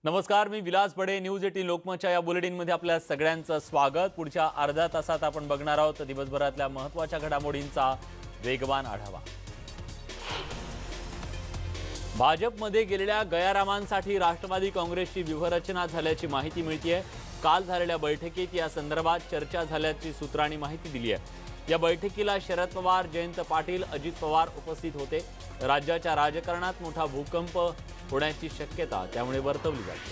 नमस्कार, मी विलास बडे. न्यूज 18 लोकमतच्या या बुलेटिनमध्ये आपल्या सगळ्यांचं स्वागत. पुढच्या अर्ध्या तासात आपण बघणार आहोत दिवसभरातल्या महत्त्वाच्या घडामोडींचा वेगवान आढावा. भाजपमध्ये गेलेल्या गयारामांसाठी राष्ट्रवादी काँग्रेसची व्यूहरचना झाल्याची माहिती मिळतेय. काल झालेल्या बैठकीत या संदर्भात चर्चा झाल्याची सूत्रांनी माहिती दिली आहे. या बैठकीला शरद पवार, जयंत पाटील, अजित पवार उपस्थित होते. राज्याच्या राजकारणात मोठा भूकंप होण्याची शक्यता त्यामुळे वर्तवली जाते.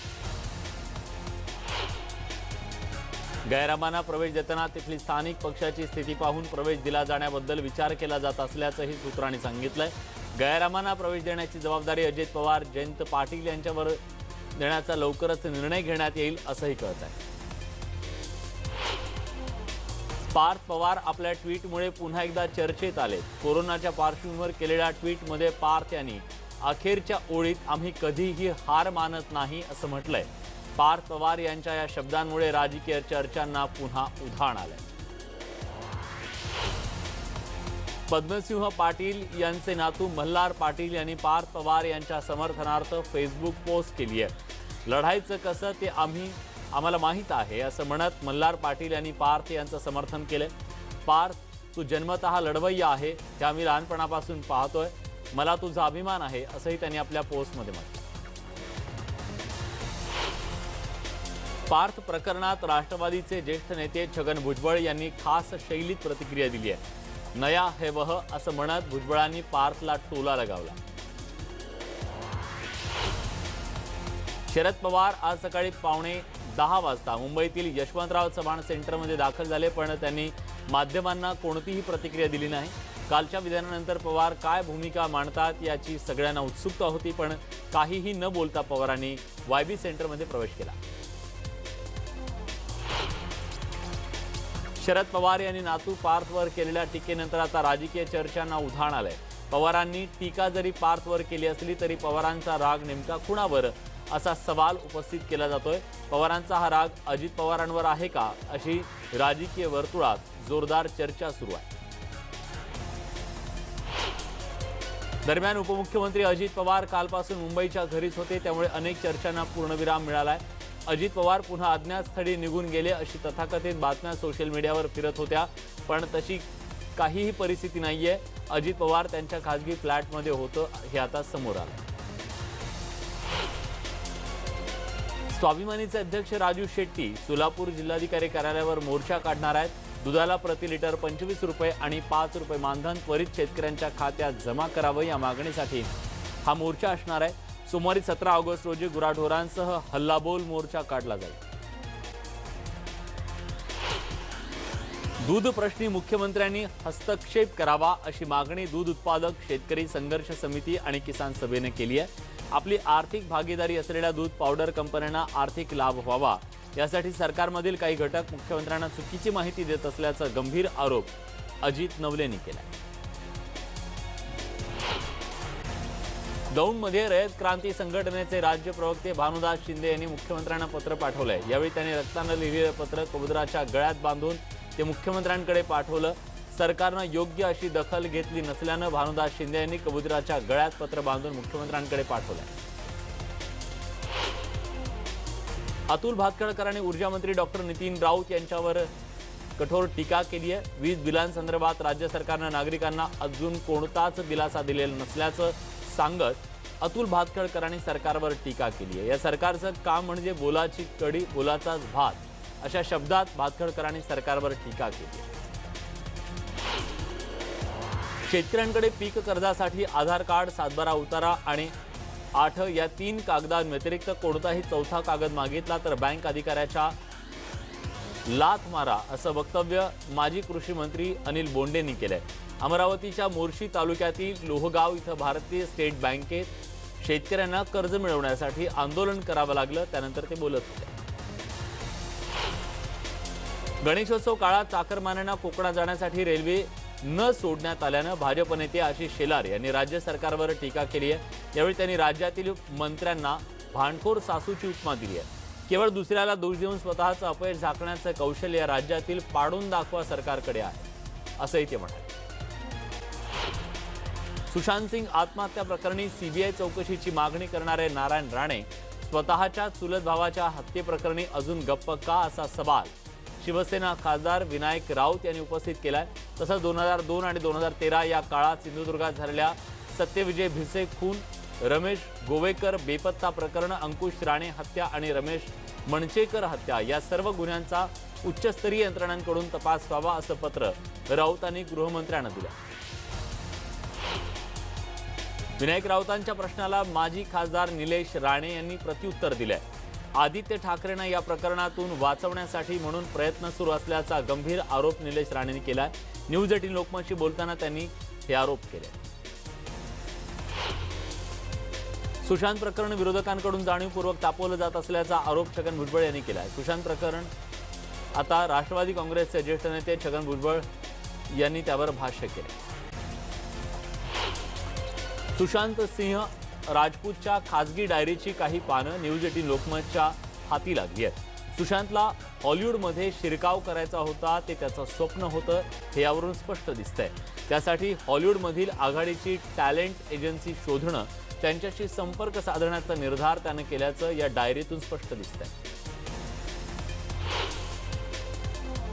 गैरामांना प्रवेश देताना तिथली स्थानिक पक्षाची स्थिती पाहून प्रवेश दिला जाण्याबद्दल विचार केला जात असल्याचंही सूत्रांनी सांगितलंय. गैरामांना प्रवेश देण्याची जबाबदारी अजित पवार, जयंत पाटील यांच्यावर देण्याचा लवकरच निर्णय घेण्यात येईल असंही कळत आहे. पार्थ पवार आपल्या ट्विटमुळे पुन्हा एकदा चर्चेत आले. कोरोनाच्या पार्श्वभूमीवर केलेल्या ट्विटमध्ये पार्थ यांनी अखेरच्या ओळीत आम्ही कधीही हार मानत नाही असं म्हटलंय. पार्थ पवार यांच्या या शब्दांमुळे राजकीय चर्चांना पुन्हा उधाण आलंय. पद्मसिंह पाटील यांचे नातू मल्हार पाटील यांनी पार्थ पवार यांच्या समर्थनार्थ फेसबुक पोस्ट केली आहे. लढायचं कसं ते आम्हाला माहीत आहे असं म्हणत मल्हार पाटील यांनी पार्थ यांचं समर्थन केले. पार्थ, तू जन्मतः लढवय्या आहे, ते आम्ही लहानपणापासून पाहतोय. मला तुझा अभिमान आहे असंही त्यांनी आपल्या पोस्टमध्ये म्हटलं. पार्थ प्रकरणात राष्ट्रवादीचे ज्येष्ठ नेते छगन भुजबळ यांनी खास शैलीत प्रतिक्रिया दिली आहे. नया है वह असं म्हणत भुजबळांनी पार्थला टोला लगावला. शरद पवार आज सकाळी 9:45 वाजता मुंबईतील यशवंतराव चव्हाण सेंटरमध्ये दाखल झाले, पण त्यांनी माध्यमांना कोणतीही प्रतिक्रिया दिली नाही. कालच्या विधानानंतर पवार काय भूमिका मांडतात याची सगळ्यांना उत्सुकता होती, पण काहीही न बोलता पवारांनी वायबी सेंटरमध्ये प्रवेश केला. शरद पवार यांनी नातू पार्थवर केलेल्या टीकेनंतर आता राजकीय चर्चांना उधाण आलंय. पवारांनी टीका जरी पार्थवर केली असली तरी पवारांचा राग नेमका कुणावर असा सवाल उपस्थित केला जातोय. पवारांचा हा राग अजित पवारांवर आहे का, अशी राजकीय वर्तुळात जोरदार चर्चा सुरू आहे. दरम्यान उपमुख्यमंत्री अजित पवार कालपासून मुंबईच्या घरीच होते, त्यामुळे अनेक चर्चांना पूर्णविराम मिळालाय. अजित पवार पुन्हा अज्ञातस्थळी निघून गेले अशी तथाकथित बातम्या सोशल मीडियावर फिरत होत्या, पण तशी काहीही परिस्थिती नाहीये. अजित पवार त्यांच्या खासगी फ्लॅटमध्ये होतं हे आता समोर आलं. स्वाभिमानीचे अध्यक्ष राजू शेट्टी सोलापूर जिल्हाधिकारी कार्यालयावर मोर्चा काढणार आहेत. दुधाला प्रति लिटर 25 रुपये आणि 5 रुपये मानधन त्वरित शेतकऱ्यांच्या खात्यात जमा करावं या मागणीसाठी हा मोर्चा असणार आहे. सोमवारी 17 ऑगस्ट रोजी गुराढोरांसह हल्लाबोल मोर्चा काढला जाईल. दूध प्रश्नी मुख्यमंत्र्यांनी हस्तक्षेप करावा अशी मागणी दूध उत्पादक शेतकरी संघर्ष समिती आणि किसान सभेने केली आहे. आपली आर्थिक भागीदारी असलेल्या दूध पावडर कंपन्यांना आर्थिक लाभ व्हावा यासाठी सरकारमधील काही घटक मुख्यमंत्र्यांना चुकीची माहिती देत असल्याचा गंभीर आरोप अजित नवलेंनी केला. दौंडमध्ये रयत क्रांती संघटनेचे राज्य प्रवक्ते भानुदास शिंदे यांनी मुख्यमंत्र्यांना पत्र पाठवलंय. यावेळी त्यांनी रक्तानं लिहिलेलं पत्र कबुतराच्या गळ्यात बांधून ते मुख्यमंत्र्यांकडे पाठवलं. सरकारनं योग्य अशी दखल घेतली नसल्यानं भानुदास शिंदे यांनी कबुतराच्या गळ्यात पत्र बांधून मुख्यमंत्र्यांकडे पाठवलंय. अतुल भातखळकर आणि ऊर्जा मंत्री डॉक्टर नितीन राऊत यांच्यावर कठोर टीका केली आहे. वीज बिलांसंदर्भात राज्य सरकारनं नागरिकांना अजून कोणताच दिलासा दिलेला नसल्याचं सांगत अतुल भातखळकरांनी सरकारवर टीका केली आहे. या सरकारचं काम म्हणजे बोलाची कडी, बोलाचाच भात अशा शब्दात भातखळकरांनी सरकारवर टीका केली आहे. शेतकऱ्यांकडे पीक कर्जासाठी आधार कार्ड, सातबारा उतारा आणि 8 या 3 कागदांव्यतिरिक्त कोणताही चौथा कागद मागितला तर बँक अधिकाऱ्याच्या लाथ मारा असं वक्तव्य माजी कृषी मंत्री अनिल बोंडेंनी केलंय. अमरावतीच्या मोर्शी तालुक्यातील लोहगाव इथं भारतीय स्टेट बँकेत शेतकऱ्यांना कर्ज मिळवण्यासाठी आंदोलन करावं लागलं, त्यानंतर ते बोलत होते. गणेशोत्सव काळात चाकरमान्यांना कोकणात जाण्यासाठी रेल्वे न सोडण्यात आल्यानं भाजप नेते आशिष शेलार यांनी राज्य सरकारवर टीका केली आहे. यावेळी त्यांनी राज्यातील मंत्र्यांना भांडखोर सासूची उपमा दिली आहे. केवळ दुसऱ्याला दोष देऊन स्वतःचं अपयश झाकण्याचं कौशल्य राज्यातील पाडून दाखवा सरकारकडे आहे असंही ते म्हणाले. सुशांत सिंग आत्महत्या प्रकरणी सीबीआय चौकशीची मागणी करणारे नारायण राणे स्वतःच्या चुलत भावाच्या हत्येप्रकरणी अजून गप्प का असा सवाल शिवसेना खासदार विनायक राऊत यांनी उपस्थित केलाय। तसंच 2002 आणि 2013 या काळात सिंधुदुर्गात झालेल्या सत्यविजय भिसे खून, रमेश गोवेकर बेपत्ता प्रकरण, अंकुश राणे हत्या आणि रमेश मणचेकर हत्या या सर्व गुन्ह्यांचा उच्चस्तरीय यंत्रणांकडून तपास व्हावा असं पत्र राऊतांनी गृहमंत्र्यांना दिलं। विनायक राऊतांच्या प्रश्नाला माजी खासदार निलेश राणे यांनी प्रत्युत्तर दिलंय। आदित्य ठाकरेंना या प्रकरणातून वाचवण्यासाठी म्हणून प्रयत्न सुरू असल्याचा गंभीर आरोप निलेश राणेंनी केलाय। न्यूज 18 लोकमतशी बोलताना त्यांनी हे आरोप केले। सुशांत प्रकरण विरोधकांकडून जाणीवपूर्वक तापवलं जात असल्याचा आरोप छगन भुजबळ यांनी केलाय। सुशांत प्रकरण आता राष्ट्रवादी काँग्रेसचे ज्येष्ठ नेते छगन भुजबळ यांनी त्यावर भाष्य केले। सुशांत सिंह राजपूतच्या खासगी डायरीची काही पानं न्यूज 18 लोकमतच्या हाती लागली आहेत। सुशांतला हॉलिवूडमध्ये शिरकाव करायचा होता, ते त्याचं स्वप्न होतं हे यावरून स्पष्ट दिसतंय। त्यासाठी हॉलिवूडमधील आघाडीची टॅलेंट एजन्सी शोधणं, त्यांच्याशी संपर्क साधण्याचा निर्धार त्यानं केल्याचं या डायरीतून स्पष्ट दिसतंय।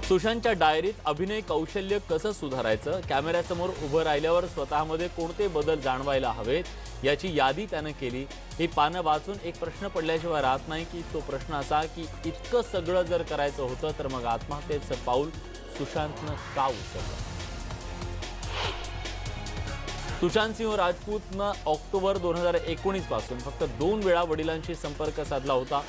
सुशांतच्या डायरीत अभिनय कौशल्य कसं सुधारायचं, कॅमेऱ्यासमोर उभं राहिल्यावर स्वतःमध्ये कोणते बदल जाणवायला हवेत याची यादी त्यानं केली। ही पानं वाचून एक प्रश्न पडल्याशिवाय राहत नाही की तो प्रश्न असा की इतकं सगळं जर करायचं होतं तर मग आत्महत्येचं पाऊल सुशांतनं का उचललं? सुशांत सिंह राजपूतनं ऑक्टोबर 2019 पासून फक्त 2 वेळा वडिलांशी संपर्क साधला होता।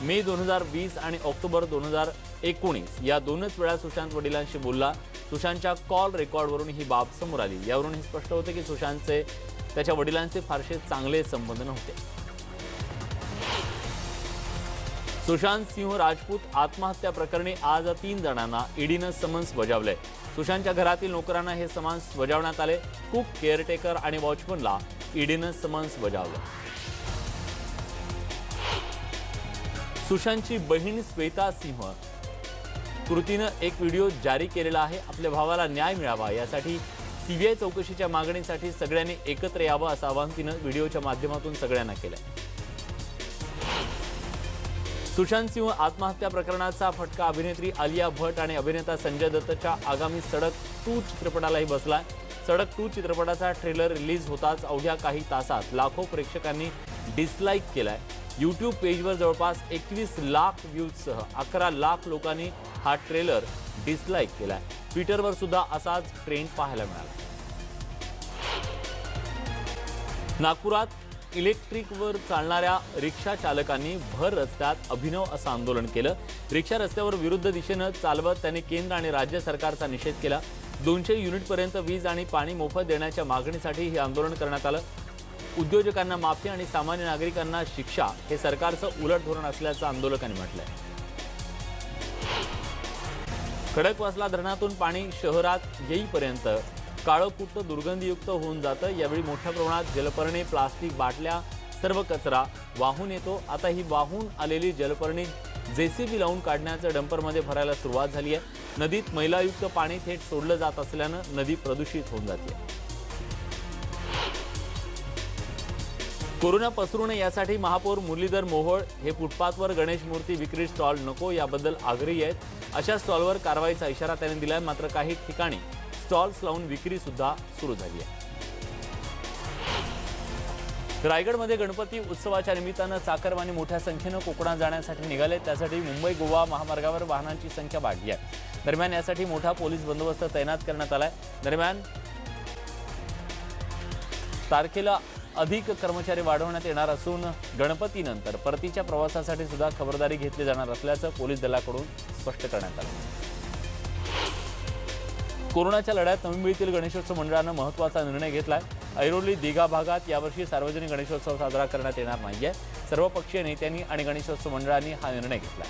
मे 2020 आणि ऑक्टोबर 2019 या 2च वेळा सुशांत वडिलांशी बोलला। सुशांतच्या कॉल रेकॉर्डवरून ही बाब समोर आली। यावरून हे स्पष्ट होते की सुशांतचे त्याच्या वडिलांचे फारसे चांगले संबंध नव्हते। सुशांत सिंह राजपूत आत्महत्या प्रकरणी आज 3 जणांना ईडीनं समन्स बजावलंय। सुशांतच्या घरातील नोकरांना हे समन्स बजावण्यात आले। कुक, केअरटेकर आणि वॉचमनला ईडीनं समन्स बजावलं। सुशांतची बहीण श्वेता सिंह कृतीनं एक व्हिडिओ जारी केलेला आहे। आपल्या भावाला न्याय मिळावा यासाठी सीबीआय चौकशीच्या मागणीसाठी सगळ्यांनी एकत्र यावं असं आवाहन तिनं व्हिडिओच्या माध्यमातून सगळ्यांना केलंय। सुशांत सिंह आत्महत्या प्रकरणाचा फटका अभिनेत्री आलिया भट्ट आणि अभिनेता संजय दत्तच्या आगामी सडक 2 चित्रपटालाही बसलाय। सडक 2 चित्रपटाचा ट्रेलर रिलीज होताच अवघ्या काही तासात लाखो प्रेक्षकांनी डिसलाईक केलाय। यूट्यूब पेजवर जवळपास 21 लाख व्ह्यूजसह 11 लाख लोकांनी हा ट्रेलर डिसलाईक केलाय। ट्विटरवर सुद्धा असाच ट्रेंड पाहायला मिळाला। नागपुरात इलेक्ट्रिकवर चालणाऱ्या रिक्षा चालकांनी भर रस्त्यात अभिनव असं आंदोलन केलं। रिक्षा रस्त्यावर विरुद्ध दिशेनं चालवत त्यांनी केंद्र आणि राज्य सरकारचा निषेध केला। 200 युनिटपर्यंत वीज आणि पाणी मोफत देण्याच्या मागणीसाठी हे आंदोलन करण्यात आलं। उद्योजकांना माफी आणि सामान्य नागरिकांना शिक्षा हे सरकारचं उलट धोरण असल्याचं आंदोलकांनी म्हटलंय। खडकवासला धरणातून पाणी शहरात येईपर्यंत काळंकुट्ट दुर्गंधीयुक्त होऊन जातं। यावेळी मोठ्या प्रमाणात जलपर्णी, प्लास्टिक बाटल्या, सर्व कचरा वाहून येतो। आता ही वाहून आलेली जलपर्णी जेसीबी लावून काढण्याचं डंपरमध्ये भरायला सुरुवात झाली आहे। नदीत मैलायुक्त पाणी थेट सोडलं जात असल्यानं नदी प्रदूषित होऊन जाते। कोरोना पसरू नये यासाठी महापौर मुरलीधर मोहोळ हे फुटपाथवर गणेश मूर्ती विक्री स्टॉल नको याबद्दल आग्रही आहेत। अशा स्टॉलवर कारवाईचा इशारा त्यांनी दिलाय। मात्र काही ठिकाणी स्टॉल्स लावून विक्री सुद्धा सुरू झाली आहे। रायगडमध्ये गणपती उत्सवाच्या निमित्तानं चाकरमानी मोठ्या संख्येनं कोकणात जाण्यासाठी निघाले। त्यासाठी मुंबई गोवा महामार्गावर वाहनांची संख्या वाढली आहे। दरम्यान यासाठी मोठा पोलीस बंदोबस्त तैनात करण्यात आलाय। दरम्यान तारखेला अधिक कर्मचारी वाढवण्यात येणार असून गणपतीनंतर परतीच्या प्रवासासाठी सुद्धा खबरदारी घेतली जाणार असल्याचं पोलीस दलाकडून स्पष्ट करण्यात आलं। कोरोनाच्या लढ्यात नवी मुंबईतील गणेशोत्सव मंडळानं महत्त्वाचा निर्णय घेतलाय। ऐरोली दिघा भागात यावर्षी सार्वजनिक गणेशोत्सव साजरा करण्यात येणार नाहीये। सर्वपक्षीय नेत्यांनी आणि गणेशोत्सव मंडळांनी हा निर्णय घेतलाय।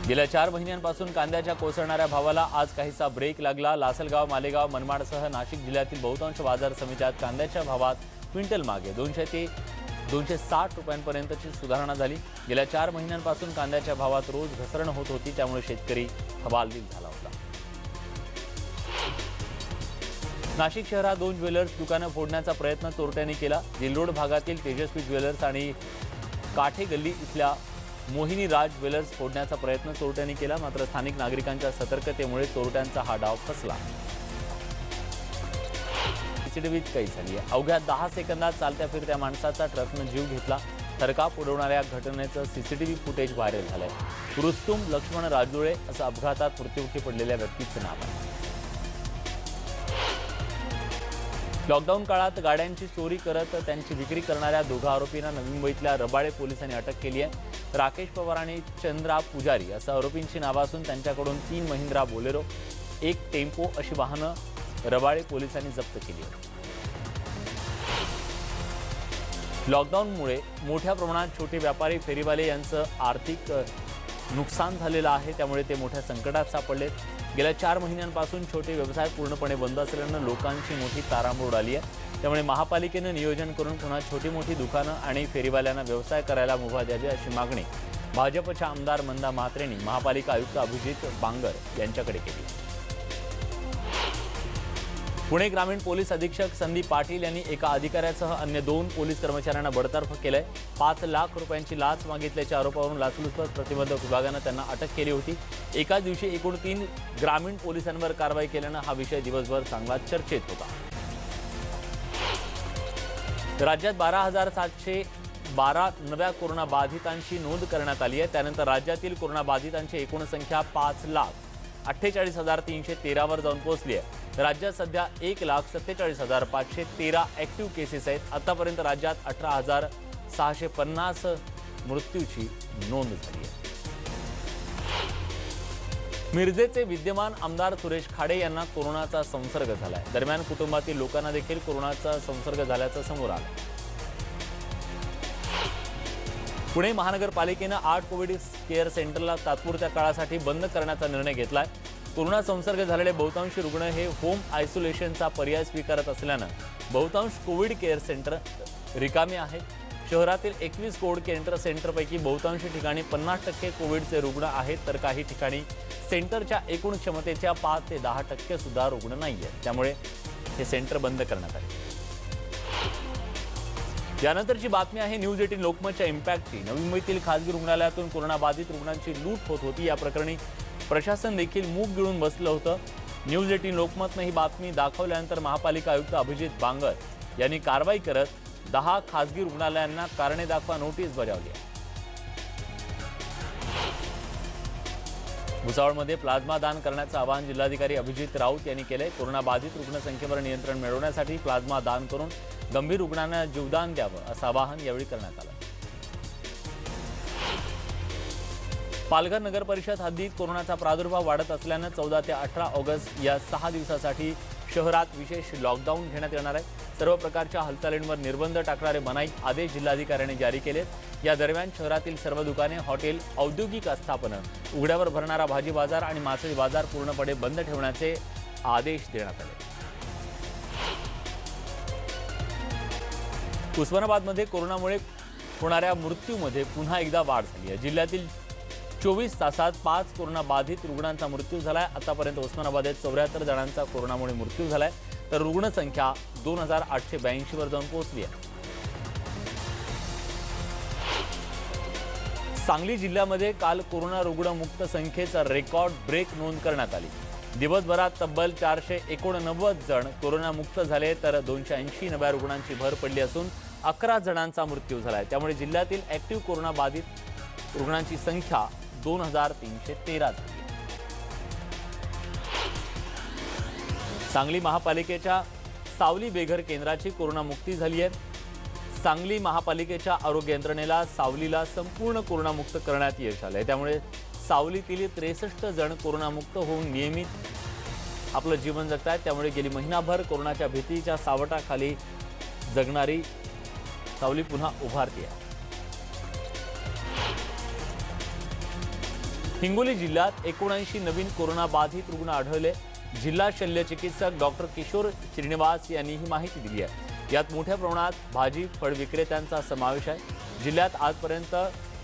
गेल्या 4 महिन्यांपासून कांद्याच्या कोसळणाऱ्या भावाला आज काहीसा ब्रेक लागला। लासलगाव, मालेगाव, मनमाडसह नाशिक जिल्ह्यातील बहुतांश बाजार समित्यात कांद्याच्या भावात क्विंटल मागे 200 ते 260 रुपयांपर्यंतची सुधारणा झाली। गेल्या 4 महिन्यांपासून कांद्याच्या भावात रोज घसरण होत होती, त्यामुळे शेतकरी हवालदिल झाला होता। नाशिक शहरात 2 ज्वेलर्स दुकानं फोडण्याचा प्रयत्न चोरट्यांनी केला। जिल्लोड भागातील तेजस्वी ज्वेलर्स आणि काठे गल्ली इथल्या मोहिनी राज ज्वेलर्स फोडण्याचा प्रयत्न चोरट्यांनी केला, मात्र स्थानिक नागरिकांच्या सतर्कतेमुळे चोरट्यांचा हा डाव फसला। सीसीटीव्हीत कैद झाली आहे। अवघ्या 10 सेकंदात चालत्या फिरत्या माणसाचा ट्रकनं जीव घेतला। थरकाप उडवणाऱ्या घटनेचं सीसीटीव्ही फुटेज व्हायरल झालंय। रुस्तुम लक्ष्मण राजुळे असं अपघातात मृत्युमुखी पडलेल्या व्यक्तीचं नाव आहे। लॉकडाऊन काळात गाड्यांची चोरी करत त्यांची विक्री करणाऱ्या दोघा आरोपींना नवी मुंबईतल्या रबाळे पोलिसांनी अटक केली आहे। राकेश पवार आणि चंद्रा पुजारी असं आरोपींची नावं असून त्यांच्याकडून 3 महिंद्रा बोलेरो, 1 टेम्पो अशी वाहनं रबाळे पोलिसांनी जप्त केली आहेत। लॉकडाऊनमुळे मोठ्या प्रमाणात छोटे व्यापारी, फेरीवाले यांचं आर्थिक नुकसान झालेलं आहे, त्यामुळे ते मोठ्या संकटात सापडलेत। गेल्या 4 महिन्यांपासून छोटे व्यवसाय पूर्णपणे बंद असल्यानं लोकांची मोठी तारांबळ उडाली आहे। त्यामुळे महापालिकेनं नियोजन करून पुन्हा छोटी मोठी दुकानं आणि फेरीवाल्यांना व्यवसाय करायला मुभा द्यावी अशी मागणी भाजपच्या आमदार मंदा म्हात्रेंनी महापालिका आयुक्त अभिजित बांगर यांच्याकडे केली। पुणे ग्रामीण पोलीस अधीक्षक संदीप पाटील यांनी एका अधिकाऱ्यासह अन्य 2 पोलीस कर्मचाऱ्यांना बडतर्फ केलंय। 5 लाख रुपयांची लाच मागितल्याच्या आरोपावरून लाचलुचपत प्रतिबंधक विभागानं त्यांना अटक केली होती। एकाच दिवशी एकूण 3 ग्रामीण पोलिसांवर कारवाई केल्यानं हा विषय दिवसभर चांगला चर्चेत होता। राज्यात 12,712 नव्या कोरोनाबाधितांची नोंद करण्यात आली आहे। त्यानंतर राज्यातील कोरोनाबाधितांची एकूण संख्या 5,48,313 वर जाऊन पोहोचली आहे। राज्यात सध्या 1,47,513 ॲक्टिव्ह केसेस आहेत। आतापर्यंत राज्यात 18,650 मृत्यूची नोंद झाली आहे। मिरजेचे विद्यमान आमदार सुरेश खाडे यांना कोरोनाचा संसर्ग झालाय। दरम्यान कुटुंबातील लोकांना देखील कोरोनाचा संसर्ग झाल्याचं समोर आलं। पुणे महानगरपालिकेनं 8 कोविड केअर सेंटरला तात्पुरत्या काळासाठी बंद करण्याचा निर्णय घेतलाय। कोरोना संसर्ग झालेले बहुतांश रुग्ण हे होम आयसोलेशनचा पर्याय स्वीकारत असल्यानं बहुतांश कोविड केअर सेंटर रिकामी आहेत। शहरातील 21 कोविड केअर सेंटरपैकी बहुतांश ठिकाणी 50% कोविडचे रुग्ण आहेत, तर काही ठिकाणी सेंटरच्या एकूण क्षमतेच्या 5 ते 10% सुद्धा रुग्ण नाही आहेत। त्यामुळे हे सेंटर बंद करण्यात आले। यानंतरची बातमी आहे न्यूज 18 लोकमतच्या इम्पॅक्टची। नवी मुंबईतील खासगी रुग्णालयातून कोरोनाबाधित रुग्णांची लूट होत होती। या प्रकरणी प्रशासन देखील मूग गिळून बसलं होतं। न्यूज 18 लोकमतनं ही बातमी दाखवल्यानंतर महापालिका आयुक्त अभिजित बांगर यांनी कारवाई करत 10 खासगी रुग्णालयांना कारणे दाखवा नोटीस बजावली आहे। भुसावळमध्ये प्लाझ्मा दान करण्याचं आवाहन जिल्हाधिकारी अभिजित राऊत यांनी केलंय। कोरोनाबाधित रुग्णसंख्येवर नियंत्रण मिळवण्यासाठी प्लाझ्मा दान करून गंभीर रुग्णांना जीवदान द्यावं असं आवाहन यावेळी करण्यात आलं। पालघर नगर परिषद हद्दीत कोरोनाचा प्रादुर्भाव वाढत असल्यानं 14 ते 18 ऑगस्ट या 6 दिवसासाठी शहरात विशेष लॉकडाऊन घेण्यात येणार आहे। सर्व प्रकारच्या हालचालींवर निर्बंध टाकणारे मनाई आदेश जिल्हाधिकाऱ्यांनी जारी केलेत। या दरम्यान शहरातील सर्व दुकाने, हॉटेल, औद्योगिक आस्थापनं, उघड्यावर भरणारा भाजी बाजार आणि मासळी बाजार पूर्णपणे बंद ठेवण्याचे आदेश देण्यात आले। उस्मानाबादमध्ये कोरोनामुळे होणाऱ्या मृत्यूमध्ये पुन्हा एकदा वाढ झाली आहे। जिल्ह्यातील 24 तासात 5 कोरोनाबाधित रुग्णांचा मृत्यू झालाय। आतापर्यंत उस्मानाबादेत 74 जणांचा कोरोनामुळे मृत्यू झालाय, तर रुग्णसंख्या 2,882 वर जाऊन पोहोचली आहे। सांगली जिल्ह्यामध्ये काल कोरोना रुग्णमुक्त संख्येचा रेकॉर्ड ब्रेक नोंद करण्यात आली। दिवसभरात तब्बल 489 जण कोरोनामुक्त झाले, तर 280 नव्या रुग्णांची भर पडली असून 11 जणांचा मृत्यू झालाय। त्यामुळे जिल्ह्यातील ॲक्टिव्ह कोरोनाबाधित रुग्णांची संख्या 2,313 झाली। सांगली महापालिकेच्या सावली बेघर केंद्राची कोरोनामुक्ती झाली आहे। सांगली महापालिकेच्या आरोग्य यंत्रणेला सावलीला संपूर्ण कोरोनामुक्त करण्यात यश आलंय। त्यामुळे सावलीतील 63 जण कोरोनामुक्त होऊन नियमित आपलं जीवन जगतायत। त्यामुळे गेली महिनाभर कोरोनाच्या भीतीच्या सावटाखाली जगणारी सावली पुन्हा उभारते आहे। हिंगोली जिल्ह्यात 79 नवीन कोरोनाबाधित रुग्ण आढळले। जिल्हा शल्य चिकित्सक डॉक्टर किशोर श्रीनिवास यांनी ही माहिती दिली आहे। यात मोठ्या प्रमाणात भाजी फळ विक्रेत्यांचा समावेश आहे। जिल्ह्यात आजपर्यंत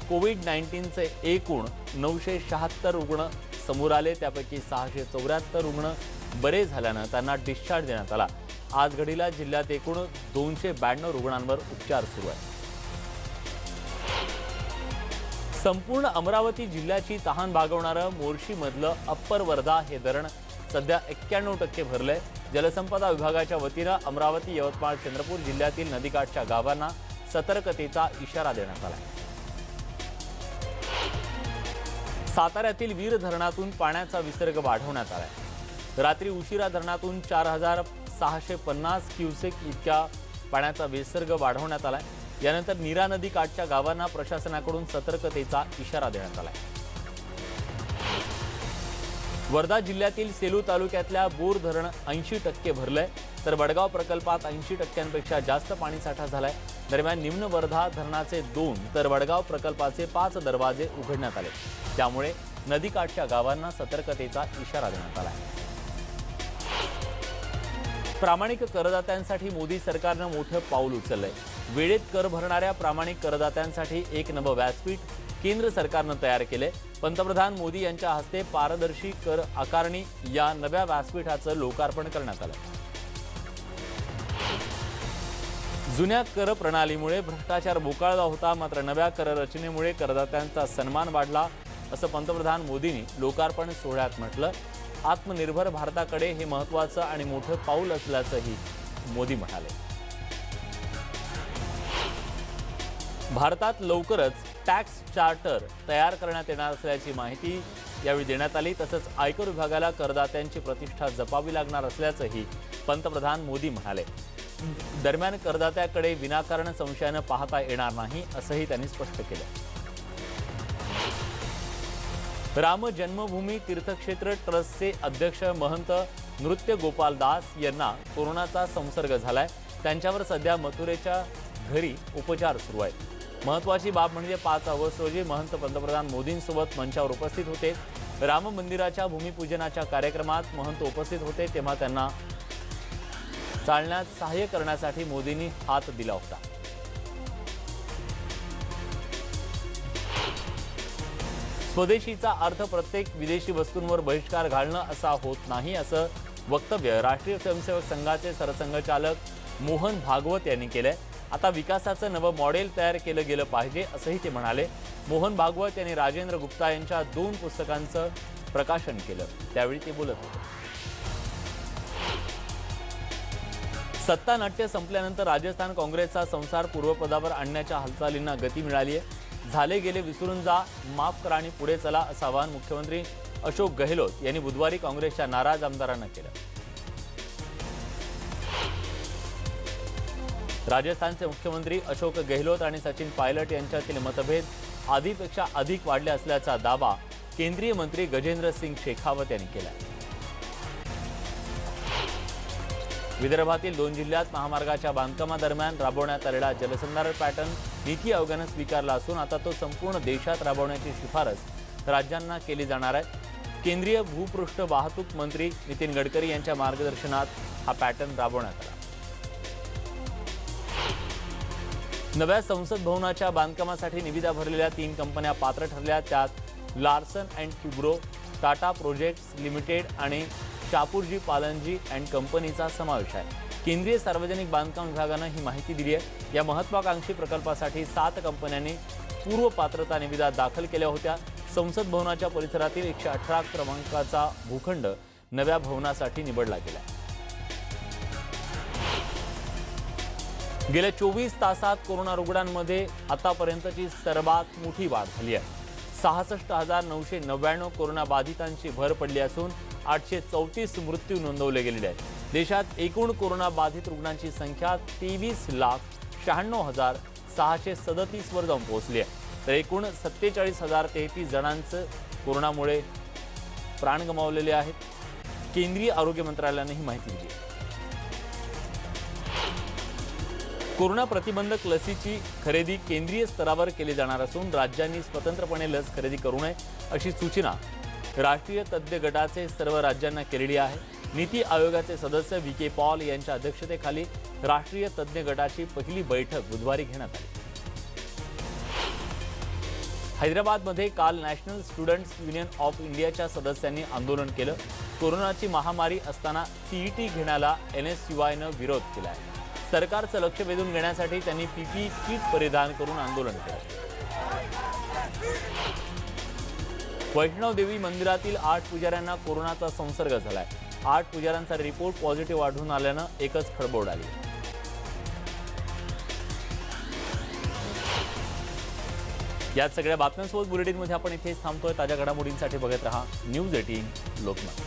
कोविड-19चे एकूण 976 रुग्ण समोर आले, त्यापैकी 674 रुग्ण बरे झाल्यानं त्यांना डिस्चार्ज देण्यात आला। आज घडीला जिल्ह्यात एकूण 292 रुग्णांवर उपचार सुरू आहेत. संपूर्ण अमरावती जिल्ह्याची तहान भागवणारं मोर्शीमधलं अप्पर वर्धा हे धरण सध्या 91% भरलंय. जलसंपदा विभागाच्या वतीनं अमरावती, यवतमाळ, चंद्रपूर जिल्ह्यातील नदीकाठच्या गावांना सतर्कतेचा इशारा देण्यात आलाय. साताऱ्यातील वीर धरणातून पाण्याचा विसर्ग वाढवण्यात आलाय. रात्री उशिरा धरणातून 4650 क्युसेक इतक्या पाण्याचा विसर्ग वाढवण्यात आलाय. यानंतर नीरा नदी काठच्या गावांना प्रशासनाकडून सतर्कतेचा इशारा देण्यात आलाय. वर्धा जिल्ह्यातील सेलू तालुक्यातल्या बोर धरण 80% भरलंय, तर वडगाव प्रकल्पात 80%पेक्षा जास्त पाणीसाठा झालाय. दरम्यान निम्न वर्धा धरणाचे 2 तर वडगाव प्रकल्पाचे 5 दरवाजे उघडण्यात आले. त्यामुळे नदीकाठच्या गावांना सतर्कतेचा इशारा देण्यात आलाय. प्रामाणिक करदात्यांसाठी मोदी सरकारनं मोठं पाऊल उचललंय. वेळेत कर भरणाऱ्या प्रामाणिक करदात्यांसाठी एक नवं व्यासपीठ केंद्र सरकारनं तयार केलंय. पंतप्रधान मोदी यांच्या हस्ते पारदर्शी कर आकारणी या नव्या व्यासपीठाचं लोकार्पण करण्यात आलं. जुन्या कर प्रणालीमुळे भ्रष्टाचार बोकाळला होता, मात्र नव्या कर रचनेमुळे करदात्यांचा सन्मान वाढला, असं पंतप्रधान मोदींनी लोकार्पण सोहळ्यात म्हटलं. आत्मनिर्भर भारताकडे हे महत्त्वाचं आणि मोठं पाऊल असल्याचंही मोदी म्हणाले. भारतात लवकरच टॅक्स चार्टर तयार करण्यात येणार असल्याची माहिती यावेळी देण्यात आली. तसंच आयकर विभागाला करदात्यांची प्रतिष्ठा जपावी लागणार असल्याचंही पंतप्रधान मोदी म्हणाले. दरम्यान करदात्याकडे विनाकारण संशयानं पाहता येणार नाही, असंही त्यांनी स्पष्ट केलं. राम जन्मभूमी तीर्थक्षेत्र ट्रस्टचे अध्यक्ष महंत नृत्य गोपाल दास यांना कोरोनाचा संसर्ग झालाय. त्यांच्यावर सध्या मथुरेच्या घरी उपचार सुरू आहेत. महत्त्वाची बाब म्हणजे 5 ऑगस्ट रोजी महंत पंतप्रधान मोदींसोबत मंचावर उपस्थित होते. राम मंदिराच्या भूमिपूजनाच्या कार्यक्रमात महंत उपस्थित होते, तेव्हा त्यांना चालण्यात सहाय्य करण्यासाठी मोदींनी हात दिला होता. स्वदेशीचा अर्थ प्रत्येक विदेशी वस्तूंवर बहिष्कार घालणं असा होत नाही, असं वक्तव्य राष्ट्रीय स्वयंसेवक संघाचे सरसंघचालक मोहन भागवत यांनी केलंय. आता विकासाचं नवं मॉडेल तयार केलं गेलं पाहिजे, असंही ते म्हणाले. मोहन भागवत यांनी राजेंद्र गुप्ता यांच्या 2 पुस्तकांचं प्रकाशन केलं, त्यावेळी ते बोलत होते. सत्ता नाट्य संपल्यानंतर राजस्थान काँग्रेसचा संसार पूर्वपदावर आणण्याच्या हालचालींना गती मिळाली आहे. झाले गेले विसरून जा, माफ करा आणि पुढे चला, असं आवाहन मुख्यमंत्री अशोक गहलोत यांनी बुधवारी काँग्रेसच्या नाराज आमदारांना केलं. राजस्थानचे मुख्यमंत्री अशोक गहलोत आणि सचिन पायलट यांच्यातील मतभेद आधीपेक्षा अधिक वाढले असल्याचा दावा केंद्रीय मंत्री गजेंद्र सिंग शेखावत यांनी केला. विदर्भातील 2 जिल्ह्यात महामार्गाच्या बांधकामादरम्यान राबवण्यात आलेला जलसंधारण पॅटर्न नीती आयोगानं स्वीकारला असून आता तो संपूर्ण देशात राबवण्याची शिफारस राज्यांना केली जाणार आहे. केंद्रीय भूपृष्ठ वाहतूक मंत्री नितीन गडकरी यांच्या मार्गदर्शनात हा पॅटर्न राबवण्यात आला. नव्या संसद भवनाच्या बांधकामासाठी निविदा भरलेल्या 3 कंपन्या पात्र ठरल्या. त्यात Larsen and Toubro, Tata projects limited आणि शापूरजी पालनजी अँड कंपनीचा समावेश आहे. केंद्रीय सार्वजनिक बांधकाम विभागानं ही माहिती दिली आहे. या महत्त्वाकांक्षी प्रकल्पासाठी 7 कंपन्यांनी पूर्व पात्रता निविदा दाखल केल्या होत्या. संसद भवनाच्या परिसरातील 118 क्रमांकाचा भूखंड नव्या भवनासाठी निवडला गेला. गेल्या 24 तासात कोरोना रुग्णांमध्ये आतापर्यंतची सर्वात मोठी वाढ झाली आहे. 66,999 कोरोना बाधितांची भर पडली असून 834 मृत्यू नोंदवले गेलेले आहेत. देशात एकूण कोरोना बाधित रुग्णांची संख्या 23,96,637 वर जाऊन पोहोचली आहे. तर एकूण 47,033 जणांचं कोरोनामुळे प्राण गमावलेले आहेत. केंद्रीय आरोग्य मंत्रालयाने ही माहिती दिली आहे. कोरोना प्रतिबंधक लसीची खरेदी केंद्रीय स्तरावर केली जाणार असून राज्यांनी स्वतंत्रपणे लस खरेदी करू नये अशी सूचना राष्ट्रीय तज्ज्ञ गटाचे सर्व राज्यांना केलेली आहे. नीती आयोगाचे सदस्य व्ही.के. पॉल यांच्या अध्यक्षतेखाली राष्ट्रीय तज्ज्ञ गटाची पहिली बैठक बुधवारी घेण्यात आली. हैदराबादमध्ये काल नॅशनल स्टुडंट्स युनियन ऑफ इंडियाच्या सदस्यांनी आंदोलन केलं. कोरोनाची महामारी असताना सीईटी घेण्याला NSUIनं विरोध केलाय. सरकारचं लक्ष वेधून घेण्यासाठी त्यांनी PPE किट परिधान करून आंदोलन केलं. वैष्णव देवी मंदिरातील 8 पुजाऱ्यांना कोरोनाचा संसर्ग झालाय. 8 पुजाऱ्यांचा रिपोर्ट पॉझिटिव्ह आढळून आल्यानं एकच खळबळ उडाली. या सगळ्या बातम्यांसोबत बुलेटिनमध्ये आपण इथेच थांबतोय. ताज्या घडामोडींसाठी बघत रहा न्यूज 18 लोकमत.